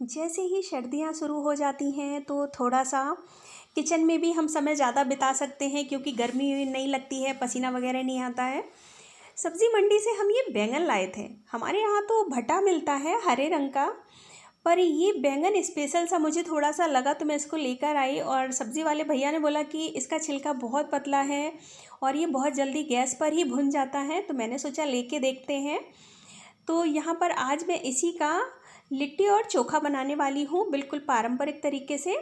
जैसे ही सर्दियाँ शुरू हो जाती हैं तो थोड़ा सा किचन में भी हम समय ज़्यादा बिता सकते हैं, क्योंकि गर्मी नहीं लगती है, पसीना वगैरह नहीं आता है। सब्ज़ी मंडी से हम ये बैंगन लाए थे। हमारे यहाँ तो भटा मिलता है हरे रंग का, पर ये बैंगन स्पेशल सा मुझे थोड़ा सा लगा तो मैं इसको लेकर आई, और सब्ज़ी वाले भैया ने बोला कि इसका छिलका बहुत पतला है और ये बहुत जल्दी गैस पर ही भुन जाता है, तो मैंने सोचा लेके देखते हैं। तो यहाँ पर आज मैं इसी का लिट्टी और चोखा बनाने वाली हूँ, बिल्कुल पारंपरिक तरीके से।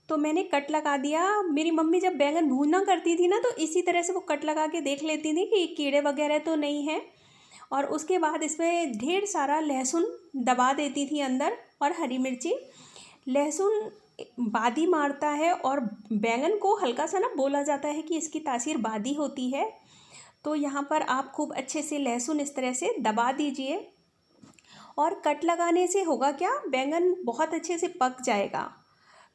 तो मैंने कट लगा दिया। मेरी मम्मी जब बैंगन भूना करती थी ना, तो इसी तरह से वो कट लगा के देख लेती थी कि कीड़े वगैरह तो नहीं हैं, और उसके बाद इसमें ढेर सारा लहसुन दबा देती थी अंदर, और हरी मिर्ची। लहसुन बादी मारता है, और बैंगन को हल्का सा ना बोला जाता है कि इसकी तासीर बादी होती है। तो यहाँ पर आप खूब अच्छे से लहसुन इस तरह से दबा दीजिए, और कट लगाने से होगा क्या, बैंगन बहुत अच्छे से पक जाएगा।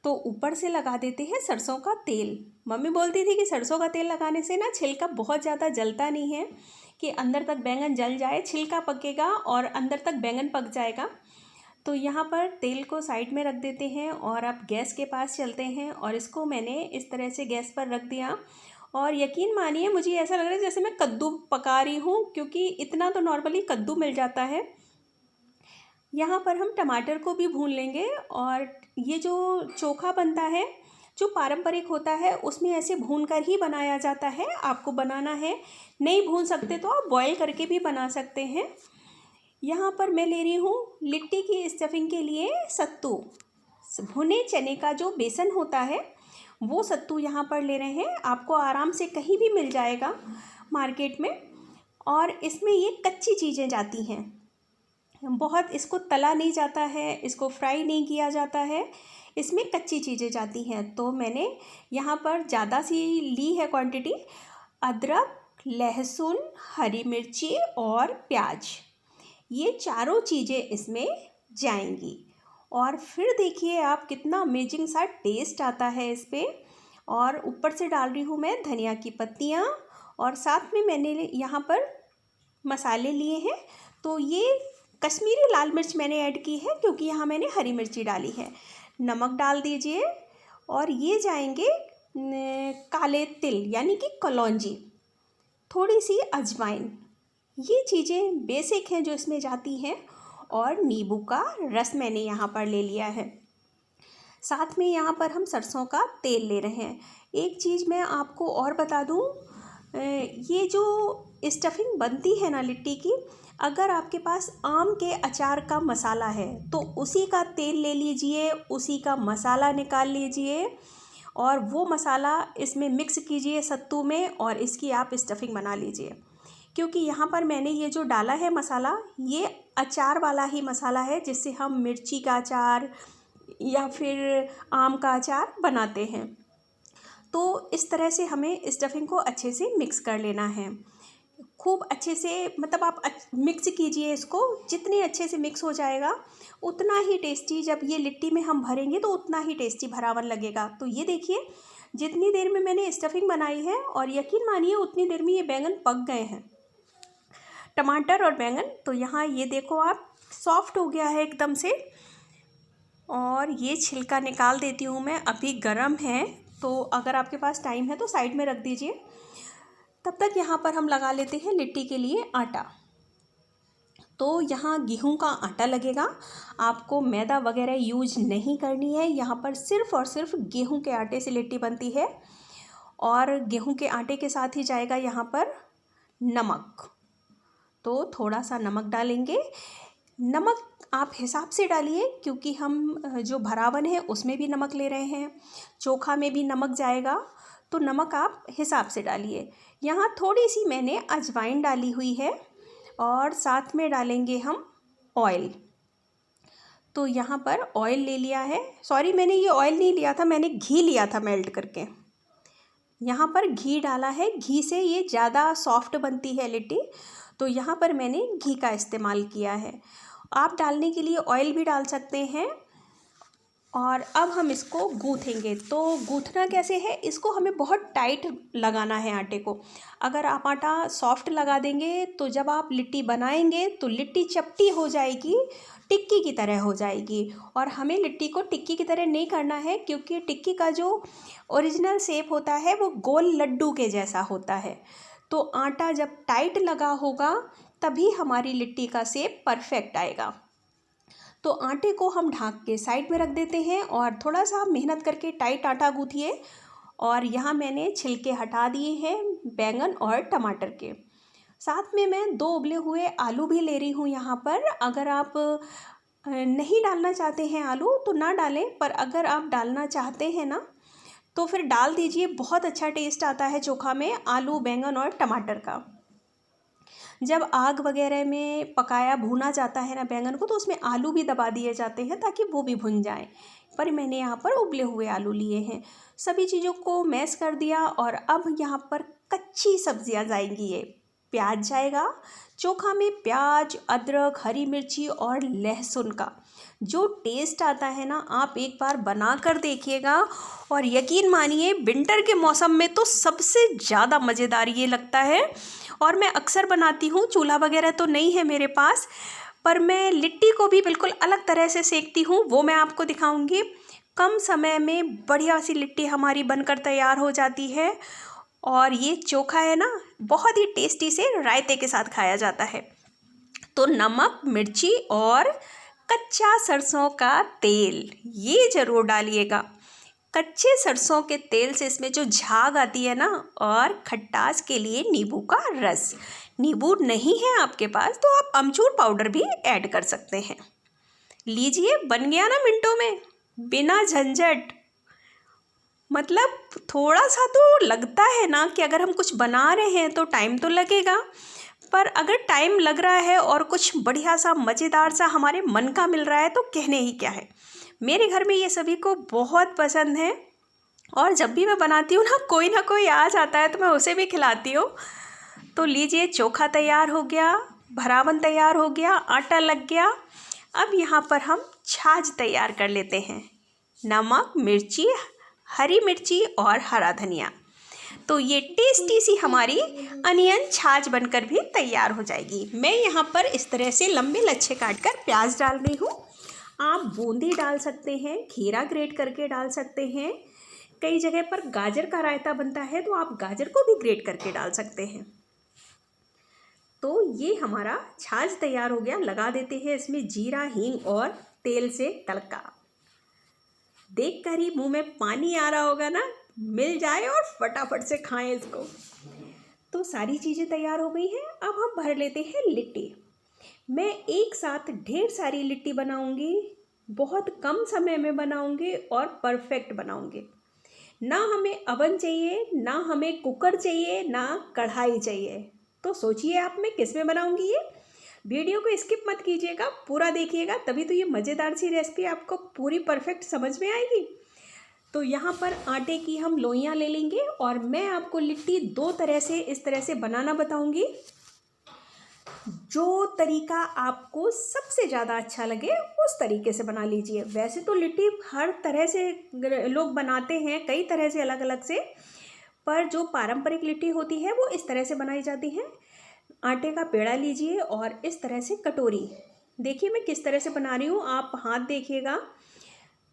तो ऊपर से लगा देते हैं सरसों का तेल। मम्मी बोलती थी कि सरसों का तेल लगाने से ना छिलका बहुत ज़्यादा जलता नहीं है, कि अंदर तक बैंगन जल जाए, छिलका पकेगा और अंदर तक बैंगन पक जाएगा। तो यहाँ पर तेल को साइड में रख देते हैं, और अब गैस के पास चलते हैं, और इसको मैंने इस तरह से गैस पर रख दिया। और यकीन मानिए, मुझे ऐसा लग रहा है जैसे मैं कद्दू पका रही हूँ, क्योंकि इतना तो नॉर्मली कद्दू मिल जाता है। यहाँ पर हम टमाटर को भी भून लेंगे, और ये जो चोखा बनता है जो पारंपरिक होता है, उसमें ऐसे भून कर ही बनाया जाता है। आपको बनाना है, नहीं भून सकते तो आप बॉईल करके भी बना सकते हैं। यहाँ पर मैं ले रही हूँ लिट्टी की स्टफिंग के लिए सत्तू। भुने चने का जो बेसन होता है वो सत्तू यहाँ पर ले रहे हैं। आपको आराम से कहीं भी मिल जाएगा मार्केट में, और इसमें ये कच्ची चीज़ें जाती हैं, बहुत इसको तला नहीं जाता है, इसको फ्राई नहीं किया जाता है, इसमें कच्ची चीज़ें जाती हैं। तो मैंने यहाँ पर ज़्यादा सी ली है क्वांटिटी। अदरक, लहसुन, हरी मिर्ची और प्याज, ये चारों चीज़ें इसमें जाएंगी। और फिर देखिए आप कितना अमेजिंग सा टेस्ट आता है इस पर। और ऊपर से डाल रही हूँ मैं धनिया की पत्तियाँ, और साथ में मैंने यहाँ पर मसाले लिए हैं। तो ये कश्मीरी लाल मिर्च मैंने ऐड की है, क्योंकि यहाँ मैंने हरी मिर्ची डाली है। नमक डाल दीजिए, और ये जाएंगे काले तिल यानी कि कलौंजी, थोड़ी सी अजवाइन। ये चीज़ें बेसिक हैं जो इसमें जाती हैं, और नींबू का रस मैंने यहाँ पर ले लिया है। साथ में यहाँ पर हम सरसों का तेल ले रहे हैं। एक चीज़ मैं आपको और बता दूँ, ये जो स्टफिंग बनती है ना लिट्टी की, अगर आपके पास आम के अचार का मसाला है तो उसी का तेल ले लीजिए, उसी का मसाला निकाल लीजिए, और वो मसाला इसमें मिक्स कीजिए सत्तू में, और इसकी आप स्टफिंग बना लीजिए। क्योंकि यहाँ पर मैंने ये जो डाला है मसाला, ये अचार वाला ही मसाला है, जिससे हम मिर्ची का अचार या फिर आम का अचार बनाते हैं। तो इस तरह से हमें स्टफिंग को अच्छे से मिक्स कर लेना है, खूब अच्छे से, मतलब आप मिक्स कीजिए इसको। जितने अच्छे से मिक्स हो जाएगा उतना ही टेस्टी, जब ये लिट्टी में हम भरेंगे तो उतना ही टेस्टी भरावन लगेगा। तो ये देखिए, जितनी देर में मैंने स्टफिंग बनाई है, और यकीन मानिए उतनी देर में ये बैंगन पक गए हैं, टमाटर और बैंगन। तो यहाँ ये देखो आप, सॉफ्ट हो गया है एकदम से। और ये छिलका निकाल देती हूँ मैं, अभी गर्म है, तो अगर आपके पास टाइम है तो साइड में रख दीजिए। तब तक यहाँ पर हम लगा लेते हैं लिट्टी के लिए आटा। तो यहाँ गेहूं का आटा लगेगा, आपको मैदा वगैरह यूज नहीं करनी है। यहाँ पर सिर्फ़ और सिर्फ गेहूं के आटे से लिट्टी बनती है, और गेहूं के आटे के साथ ही जाएगा यहाँ पर नमक। तो थोड़ा सा नमक डालेंगे। नमक आप हिसाब से डालिए, क्योंकि हम जो भरावन है उसमें भी नमक ले रहे हैं, चोखा में भी नमक जाएगा, तो नमक आप हिसाब से डालिए। यहाँ थोड़ी सी मैंने अजवाइन डाली हुई है, और साथ में डालेंगे हम ऑयल। तो यहाँ पर ऑयल ले लिया है, सॉरी मैंने ये ऑयल नहीं लिया था, मैंने घी लिया था मेल्ट करके। यहाँ पर घी डाला है, घी से ये ज़्यादा सॉफ्ट बनती है लिट्टी, तो यहाँ पर मैंने घी का इस्तेमाल किया है। आप डालने के लिए ऑयल भी डाल सकते हैं, और अब हम इसको गूँथेंगे। तो गूँथना कैसे है, इसको हमें बहुत टाइट लगाना है आटे को। अगर आप आटा सॉफ्ट लगा देंगे तो जब आप लिट्टी बनाएंगे तो लिट्टी चपटी हो जाएगी, टिक्की की तरह हो जाएगी। और हमें लिट्टी को टिक्की की तरह नहीं करना है, क्योंकि टिक्की का जो ओरिजिनल शेप होता है वो गोल लड्डू के जैसा होता है। तो आटा जब टाइट लगा होगा तभी हमारी लिट्टी का शेप परफेक्ट आएगा। तो आटे को हम ढक के साइड में रख देते हैं और थोड़ा सा मेहनत करके टाइट आटा गूँथिए। और यहाँ मैंने छिलके हटा दिए हैं बैंगन और टमाटर के। साथ में मैं 2 उबले हुए आलू भी ले रही हूँ यहाँ पर। अगर आप नहीं डालना चाहते हैं आलू तो ना डालें, पर अगर आप डालना चाहते हैं ना तो फिर डाल दीजिए। बहुत अच्छा टेस्ट आता है चोखा में आलू, बैंगन और टमाटर का। जब आग वगैरह में पकाया भुना जाता है ना बैंगन को, तो उसमें आलू भी दबा दिए जाते हैं ताकि वो भी भुन जाए। पर मैंने यहाँ पर उबले हुए आलू लिए हैं। सभी चीज़ों को मैश कर दिया और अब यहाँ पर कच्ची सब्जियाँ जाएंगी। ये प्याज जाएगा। चोखा में प्याज, अदरक, हरी मिर्ची और लहसुन का जो टेस्ट आता है ना, आप एक बार बना कर देखिएगा। और यकीन मानिए विंटर के मौसम में तो सबसे ज़्यादा मज़ेदार ये लगता है। और मैं अक्सर बनाती हूँ, चूल्हा वगैरह तो नहीं है मेरे पास, पर मैं लिट्टी को भी बिल्कुल अलग तरह से सेकती हूँ, वो मैं आपको दिखाऊंगी। कम समय में बढ़िया सी लिट्टी हमारी बनकर तैयार हो जाती है। और ये चोखा है ना, बहुत ही टेस्टी से रायते के साथ खाया जाता है। तो नमक, मिर्ची और कच्चा सरसों का तेल ये ज़रूर डालिएगा। कच्चे सरसों के तेल से इसमें जो झाग आती है ना, और खट्टास के लिए नींबू का रस। नींबू नहीं है आपके पास तो आप अमचूर पाउडर भी ऐड कर सकते हैं। लीजिए, बन गया ना मिनटों में, बिना झंझट। मतलब थोड़ा सा तो लगता है ना कि अगर हम कुछ बना रहे हैं तो टाइम तो लगेगा, पर अगर टाइम लग रहा है और कुछ बढ़िया सा मज़ेदार सा हमारे मन का मिल रहा है तो कहने ही क्या है। मेरे घर में ये सभी को बहुत पसंद है और जब भी मैं बनाती हूँ ना कोई आ जाता है तो मैं उसे भी खिलाती हूँ। तो लीजिए, चोखा तैयार हो गया, भरावन तैयार हो गया, आटा लग गया। अब यहाँ पर हम छाछ तैयार कर लेते हैं। नमक, मिर्ची, हरी मिर्ची और हरा धनिया। तो ये टेस्टी सी हमारी अनियन छाछ बनकर भी तैयार हो जाएगी। मैं यहाँ पर इस तरह से लंबे लच्छे काटकर प्याज डाल रही हूँ। आप बूंदी डाल सकते हैं, खीरा ग्रेट करके डाल सकते हैं। कई जगह पर गाजर का रायता बनता है तो आप गाजर को भी ग्रेट करके डाल सकते हैं। तो ये हमारा छाछ तैयार हो गया। लगा देते हैं इसमें जीरा, हींग और तेल से तड़का। देखकर ही मुंह में पानी आ रहा होगा ना, मिल जाए और फटाफट से खाएं इसको। तो सारी चीज़ें तैयार हो गई हैं। अब हम भर लेते हैं लिट्टी। मैं एक साथ ढेर सारी लिट्टी बनाऊंगी, बहुत कम समय में बनाऊंगी और परफेक्ट बनाऊंगी। ना हमें अवन चाहिए, ना हमें कुकर चाहिए, ना कढ़ाई चाहिए। तो सोचिए आप, मैं किस में बनाऊंगी ये। वीडियो को स्किप मत कीजिएगा, पूरा देखिएगा, तभी तो ये मज़ेदार सी रेसिपी आपको पूरी परफेक्ट समझ में आएगी। तो यहाँ पर आटे की हम लोइयाँ ले लेंगे और मैं आपको लिट्टी 2 तरह से इस तरह से बनाना बताऊंगी। जो तरीका आपको सबसे ज़्यादा अच्छा लगे उस तरीके से बना लीजिए। वैसे तो लिट्टी हर तरह से लोग बनाते हैं, कई तरह से अलग अलग से, पर जो पारंपरिक लिट्टी होती है वो इस तरह से बनाई जाती है। आटे का पेड़ा लीजिए और इस तरह से कटोरी, देखिए मैं किस तरह से बना रही हूँ, आप हाथ देखिएगा।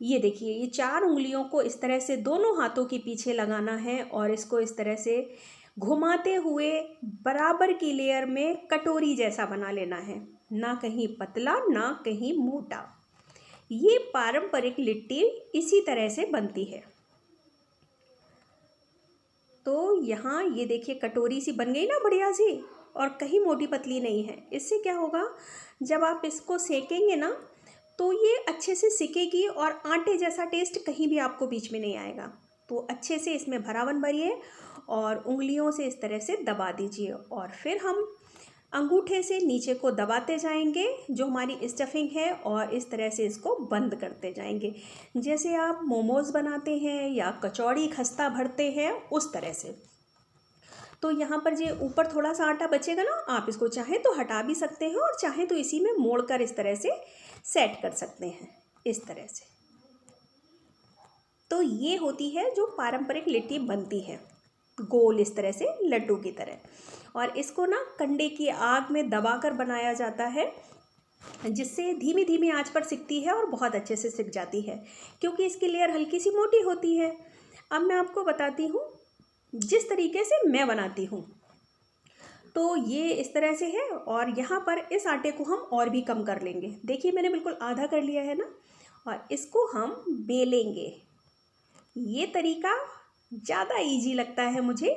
ये देखिए, ये 4 उंगलियों को इस तरह से दोनों हाथों के पीछे लगाना है और इसको इस तरह से घुमाते हुए बराबर की लेयर में कटोरी जैसा बना लेना है, ना कहीं पतला ना कहीं मोटा। ये पारंपरिक लिट्टी इसी तरह से बनती है। तो यहाँ ये देखिए, कटोरी सी बन गई ना बढ़िया सी, और कहीं मोटी पतली नहीं है। इससे क्या होगा, जब आप इसको सेकेंगे ना तो ये अच्छे से सिकेगी और आटे जैसा टेस्ट कहीं भी आपको बीच में नहीं आएगा। तो अच्छे से इसमें भरावन भरिए और उंगलियों से इस तरह से दबा दीजिए और फिर हम अंगूठे से नीचे को दबाते जाएंगे जो हमारी स्टफिंग है, और इस तरह से इसको बंद करते जाएंगे। जैसे आप मोमोज़ बनाते हैं या कचौड़ी खस्ता भरते हैं उस तरह से। तो यहाँ पर जो ऊपर थोड़ा सा आटा बचेगा ना, आप इसको चाहें तो हटा भी सकते हैं और चाहें तो इसी में मोड़ कर इस तरह से सेट कर सकते हैं, इस तरह से। तो ये होती है जो पारंपरिक लिट्टी बनती है, गोल इस तरह से लड्डू की तरह। और इसको ना कंडे की आग में दबाकर बनाया जाता है, जिससे धीमी धीमी आंच पर सिकती है और बहुत अच्छे से सिक जाती है, क्योंकि इसकी लेयर हल्की सी मोटी होती है। अब मैं आपको बताती हूँ जिस तरीके से मैं बनाती हूँ। तो ये इस तरह से है, और यहाँ पर इस आटे को हम और भी कम कर लेंगे। देखिए मैंने बिल्कुल आधा कर लिया है ना, और इसको हम बेलेंगे। ये तरीका ज़्यादा इजी लगता है मुझे।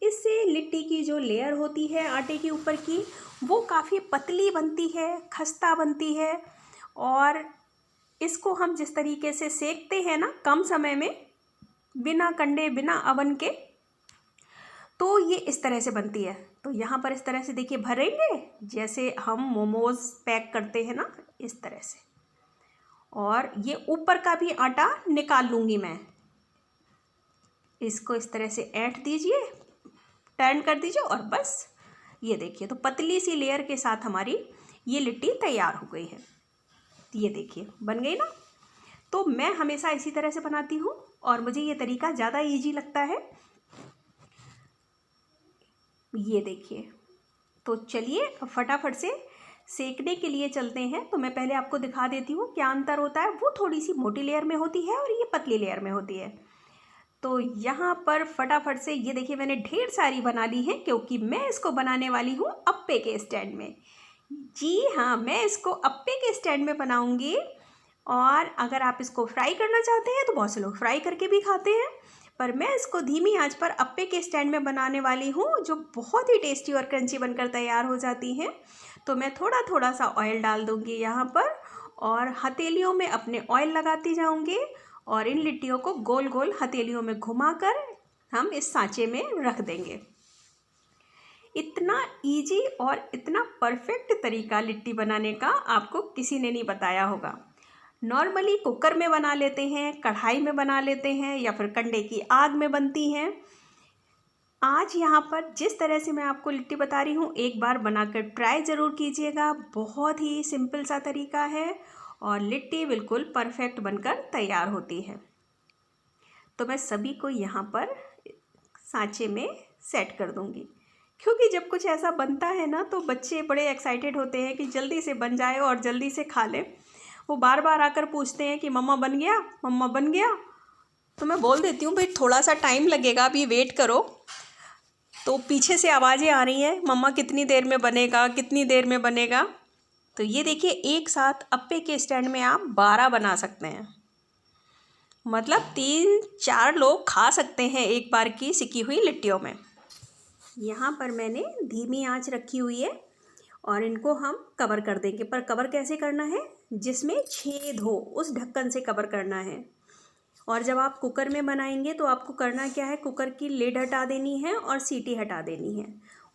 इससे लिट्टी की जो लेयर होती है आटे के ऊपर की, वो काफ़ी पतली बनती है, खस्ता बनती है। और इसको हम जिस तरीके से सेकते हैं ना कम समय में, बिना कंडे बिना अवन के, तो ये इस तरह से बनती है। तो यहाँ पर इस तरह से देखिए भरेंगे, जैसे हम मोमोज़ पैक करते हैं ना, इस तरह से। और ये ऊपर का भी आटा निकाल लूँगी मैं। इसको इस तरह से ऐंठ दीजिए, टर्न कर दीजिए, और बस ये देखिए, तो पतली सी लेयर के साथ हमारी ये लिट्टी तैयार हो गई है। ये देखिए बन गई ना। तो मैं हमेशा इसी तरह से बनाती हूँ, और मुझे ये तरीका ज़्यादा इजी लगता है। ये देखिए, तो चलिए फटाफट से सेकने के लिए चलते हैं। तो मैं पहले आपको दिखा देती हूँ क्या अंतर होता है। वो थोड़ी सी मोटी लेयर में होती है और ये पतली लेयर में होती है। तो यहाँ पर फटाफट से ये देखिए मैंने ढेर सारी बना ली है, क्योंकि मैं इसको बनाने वाली हूँ अप्पे के स्टैंड में। जी हाँ, मैं इसको अप्पे के स्टैंड में बनाऊँगी। और अगर आप इसको फ्राई करना चाहते हैं तो बहुत से लोग फ्राई करके भी खाते हैं, पर मैं इसको धीमी आंच पर अप्पे के स्टैंड में बनाने वाली हूँ, जो बहुत ही टेस्टी और क्रंची बनकर तैयार हो जाती हैं। तो मैं थोड़ा थोड़ा सा ऑयल डाल दूँगी यहाँ पर, और हथेलियों में अपने ऑयल लगाती जाऊँगी, और इन लिट्टियों को गोल गोल हथेलियों में घुमाकर हम इस सांचे में रख देंगे। इतना इजी और इतना परफेक्ट तरीका लिट्टी बनाने का आपको किसी ने नहीं बताया होगा। नॉर्मली कुकर में बना लेते हैं, कढ़ाई में बना लेते हैं, या फिर कंडे की आग में बनती हैं। आज यहाँ पर जिस तरह से मैं आपको लिट्टी बता रही हूँ, एक बार बनाकर ट्राई ज़रूर कीजिएगा। बहुत ही सिंपल सा तरीका है, और लिट्टी बिल्कुल परफेक्ट बनकर तैयार होती है। तो मैं सभी को यहाँ पर सांचे में सेट कर दूँगी, क्योंकि जब कुछ ऐसा बनता है ना, तो बच्चे बड़े एक्साइटेड होते हैं कि जल्दी से बन जाए और जल्दी से खा लें। वो बार बार आकर पूछते हैं कि मम्मा बन गया, मम्मा बन गया। तो मैं बोल देती हूँ भाई थोड़ा सा टाइम लगेगा, अभी वेट करो। तो पीछे से आवाज़ें आ रही हैं, मम्मा कितनी देर में बनेगा, कितनी देर में बनेगा। तो ये देखिए, एक साथ अप्पे के स्टैंड में आप 12 बना सकते हैं। मतलब 3-4 लोग खा सकते हैं एक बार की सिकी हुई लिट्टियों में। यहाँ पर मैंने धीमी आंच रखी हुई है, और इनको हम कवर कर देंगे। पर कवर कैसे करना है, जिसमें छेद हो उस ढक्कन से कवर करना है। और जब आप कुकर में बनाएंगे तो आपको करना क्या है, कुकर की लिड हटा देनी है और सीटी हटा देनी है।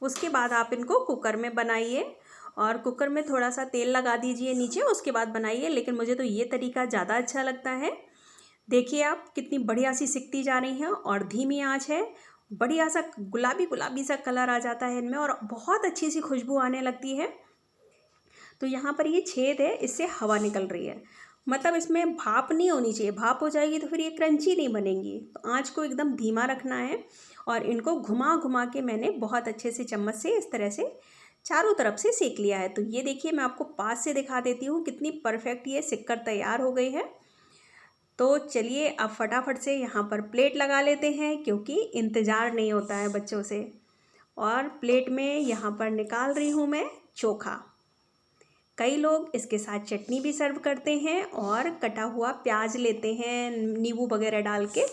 उसके बाद आप इनको कुकर में बनाइए, और कुकर में थोड़ा सा तेल लगा दीजिए नीचे, उसके बाद बनाइए। लेकिन मुझे तो ये तरीका ज़्यादा अच्छा लगता है। देखिए आप कितनी बढ़िया सी सिकती जा रही हैं, और धीमी आंच है। बढ़िया सा गुलाबी गुलाबी सा कलर आ जाता है इनमें, और बहुत अच्छी सी खुशबू आने लगती है। तो यहाँ पर ये छेद है, इससे हवा निकल रही है, मतलब इसमें भाप नहीं होनी चाहिए। भाप हो जाएगी तो फिर ये क्रंची नहीं बनेंगी। तो आंच को एकदम धीमा रखना है, और इनको घुमा घुमा के मैंने बहुत अच्छे से चम्मच से इस तरह से चारों तरफ से सेक लिया है। तो ये देखिए, मैं आपको पास से दिखा देती हूँ कितनी परफेक्ट ये सिक कर तैयार हो गई है। तो चलिए अब फटाफट से यहाँ पर प्लेट लगा लेते हैं, क्योंकि इंतज़ार नहीं होता है बच्चों से। और प्लेट में यहाँ पर निकाल रही हूँ मैं चोखा। कई लोग इसके साथ चटनी भी सर्व करते हैं, और कटा हुआ प्याज लेते हैं नींबू वगैरह डाल के।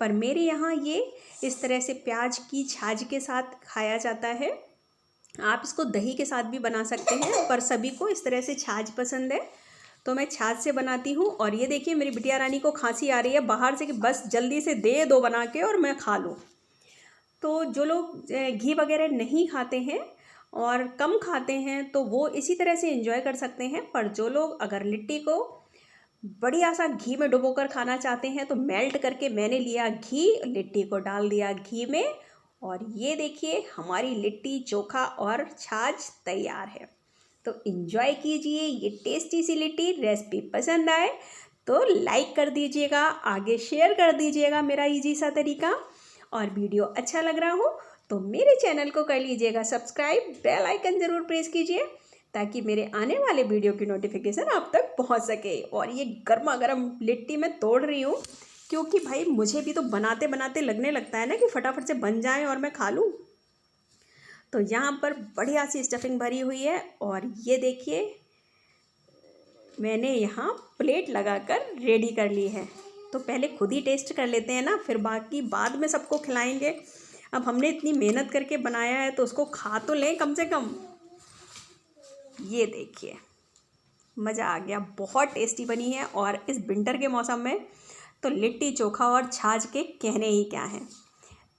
पर मेरे यहाँ ये इस तरह से प्याज की छाछ के साथ खाया जाता है। आप इसको दही के साथ भी बना सकते हैं, पर सभी को इस तरह से छाछ पसंद है, तो मैं छाछ से बनाती हूँ। और ये देखिए, मेरी बिटिया रानी को खांसी आ रही है बाहर से कि बस जल्दी से दे दो बना के और मैं खा लूँ। तो जो लोग घी वगैरह नहीं खाते हैं और कम खाते हैं, तो वो इसी तरह से एंजॉय कर सकते हैं। पर जो लोग अगर लिट्टी को बढ़िया सा घी में डुबोकर खाना चाहते हैं, तो मेल्ट करके मैंने लिया घी, लिट्टी को डाल दिया घी में, और ये देखिए हमारी लिट्टी चोखा और छाछ तैयार है। तो एंजॉय कीजिए ये टेस्टी सी लिट्टी। रेसिपी पसंद आए तो लाइक कर दीजिएगा, आगे शेयर कर दीजिएगा मेरा इजी सा तरीका। और वीडियो अच्छा लग रहा हो तो मेरे चैनल को कर लीजिएगा सब्सक्राइब, बेल आइकन ज़रूर प्रेस कीजिए ताकि मेरे आने वाले वीडियो की नोटिफिकेशन आप तक पहुंच सके। और ये गर्मा गर्म लिट्टी मैं तोड़ रही हूँ क्योंकि भाई मुझे भी तो बनाते बनाते लगने लगता है ना कि फटाफट से बन जाए और मैं खा लूँ। तो यहाँ पर बढ़िया सी स्टफिंग भरी हुई है और ये देखिए मैंने यहाँ प्लेट लगाकर रेडी कर ली है। तो पहले खुद ही टेस्ट कर लेते हैं ना, फिर बाकी बाद में सबको खिलाएंगे। अब हमने इतनी मेहनत करके बनाया है तो उसको खा तो लें कम से कम। ये देखिए मज़ा आ गया, बहुत टेस्टी बनी है। और इस विंटर के मौसम में तो लिट्टी चोखा और छाछ के कहने ही क्या है।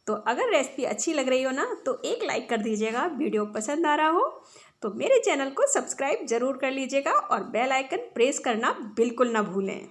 तो अगर रेसिपी अच्छी लग रही हो ना तो एक लाइक कर दीजिएगा, वीडियो पसंद आ रहा हो तो मेरे चैनल को सब्सक्राइब ज़रूर कर लीजिएगा और बेल आइकन प्रेस करना बिल्कुल ना भूलें।